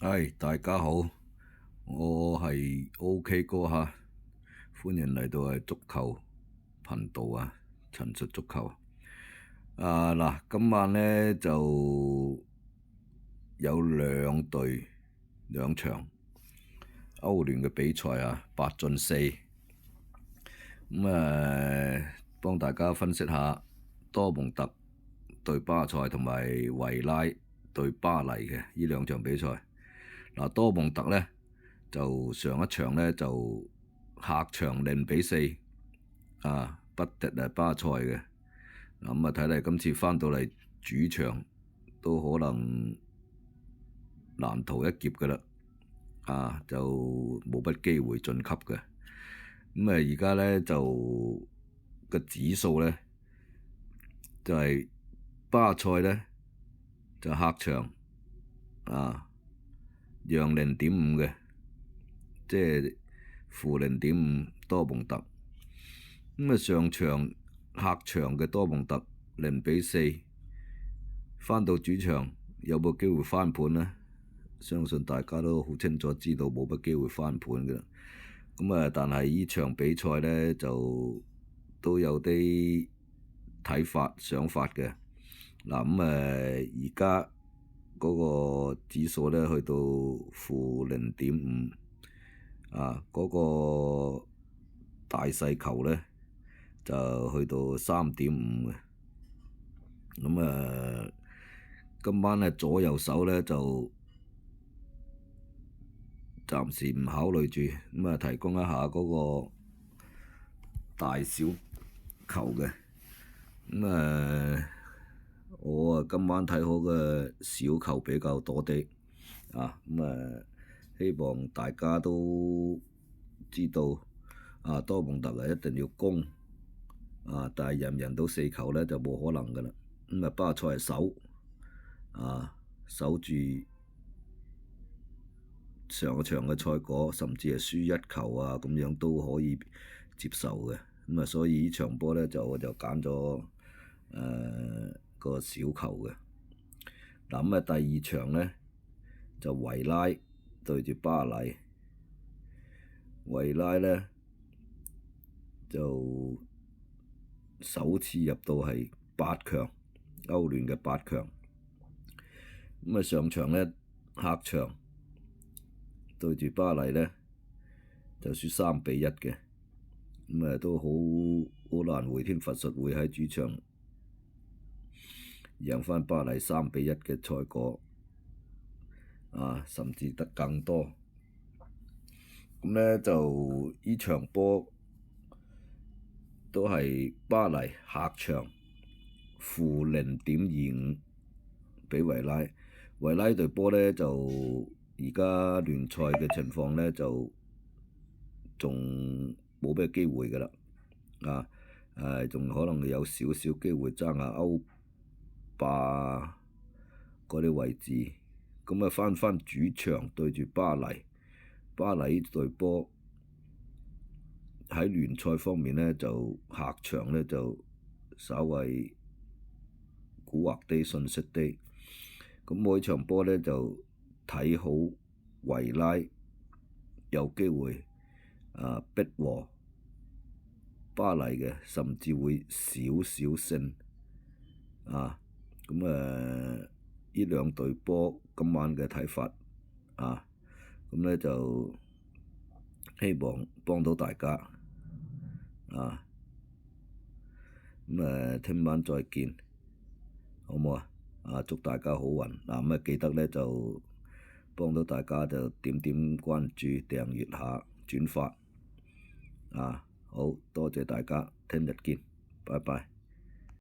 大家好，我係 OK 哥嚇，歡迎嚟到足球頻道啊，陳述足球。嗱，今晚呢就有兩場歐聯嘅比賽啊，8進4。幫大家分析下多蒙特對巴塞同埋維拉對巴黎嘅呢兩場比賽。多蒙特呢，就上一場呢，就客場0-4不敵巴塞嘅。睇嚟今次翻到嚟主場都可能難逃一劫噶啦，就冇乜機會晉級嘅。而家呢，就個指數呢，就係巴塞呢，就客場讓0.5嘅，即係負0.5多蒙特。上場客場嘅多蒙特0-4，翻到主場有冇機會翻盤呢？相信大家都好清楚知道冇乜機會翻盤嘅啦。但係呢場比賽呢，就都有啲睇法想法嘅。而家嗰個指數呢，去到負0.5，嗰個大細球呢，就去到3.5嘅。今晚呢，左右手呢，就暫時唔考慮住，提供一下嗰個大小球嘅。我今晚睇好嘅小球比較多啲，希望大家都知道，多蒙特一定要攻，但係人都4球呢，就冇可能噶啦。巴塞係守住上個場嘅賽果，甚至係輸1球咁樣都可以接受嘅。所以呢場波呢，我就揀咗個小球嘅。第二場呢，就維拉對住巴黎。維拉呢，就首次入到係8強，歐聯嘅8強。上場呢，客場對住巴黎呢，就輸3-1嘅。都好難回天乏術會喺主場贏翻巴黎3-1嘅賽果，甚至得更多。就呢場波都係巴黎客場負0.25畀維拉。維拉隊波呢，就而家聯賽嘅情況呢，就仲冇咩機會噶啦，仲可能有少少機會爭下歐霸嗰啲位置。翻主場對住巴黎，巴黎隊波喺聯賽方面呢，就客場呢，就稍為蠱惑啲、遜色啲。我呢場波呢，就睇好維拉有機會逼和巴黎嘅，甚至會少少勝。呢兩隊波今晚嘅睇法，就希望幫到大家。聽晚再見，好唔好啊？祝大家好運。記得呢，就幫到大家就點關注、訂閱下、轉發。好多謝大家，聽日見，拜拜。